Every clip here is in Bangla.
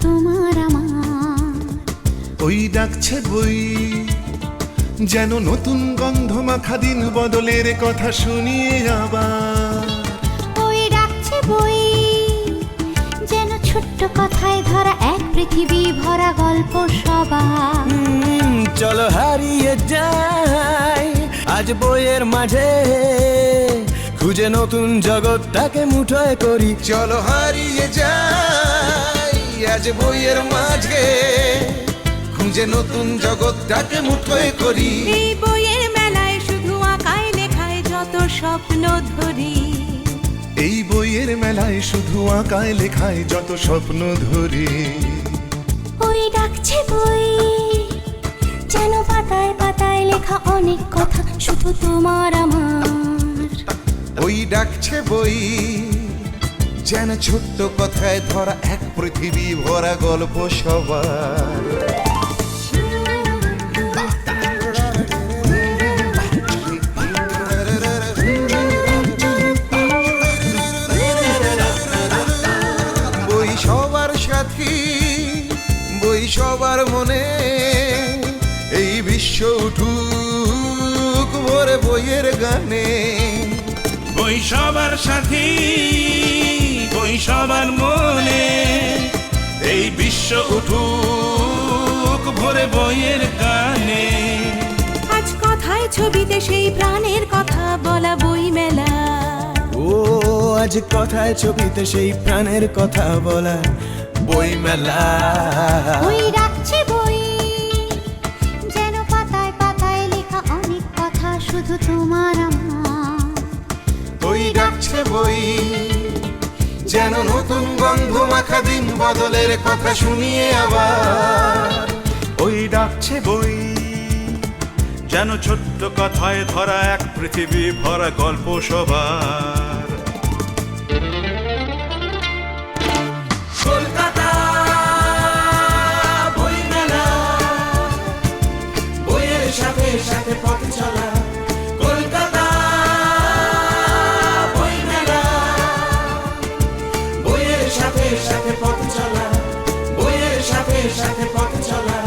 তোমার আমার। ওই ডাকছে বই যেন নতুন গন্ধ মাখা দিন বদলের কথা শুনিয়ে আবার। ওই ডাকছে বই যেন ছোট্ট কথায় ধরা এক পৃথিবী ভরা গল্প সবার। চলো হারিয়ে যাই আজ বইয়ের মাঝে, খুঁজে নতুন জগৎটাকে মুঠোয় করি। চলো হারিয়ে যাই আজ বইয়ের মাঝে, খুঁজে নতুন জগৎটাকে মুঠোয় করি। এই বইয়ের মেলায় শুধু আঁকায় লেখায় যত স্বপ্ন ধরি। এই বইয়ের মেলায় শুধু আঁকায় লেখায় যত স্বপ্ন ধরি। ওই ডাকছে বই যেন পাতায় পাতায় লেখা অনেক কথা শুধু তোমার আমার। ওই ডাকছে বই যেন ছোট্ট কথায় ধরা এক পৃথিবী ভরা গল্প সবার। বই সবার সাথী, বই সবার মনে, এই বিশ্ব উঠুক ভরে বইয়ের গানে। বই সবার সাথী, বই সবার মনে, এই বিশ্ব উঠুক ভরে বইয়ের গানে। আজ কথায় ছবিতে সেই প্রাণের কথা বলা বই মেলা। ও আজ কথায় ছবিতে সেই প্রাণের কথা বলা বই মেলা। ওই ডাকছে বই যেন পাতায় পাতায় লেখা অনেক কথা শুধু তোমার আমার। ওই ডাকছে বই যেন নতুন গন্ধ মাখা দিন বদলের কথা শুনিয়ে আবার। ওই ডাকছে বই যেন ছোট্ট কথায় ধরা এক পৃথিবী ভরা গল্প সবার। কলকাতা বই মেলা, বইয়ের সাথে সাথে পথ চলা। কলকাতা বই মেলা, বইয়ের সাথে সাথে পথ চলা। বইয়ের সাথে সাথে পথ চলা।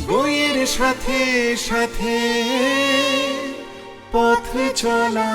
বইয়ের সাথে সাথে পথ চলা।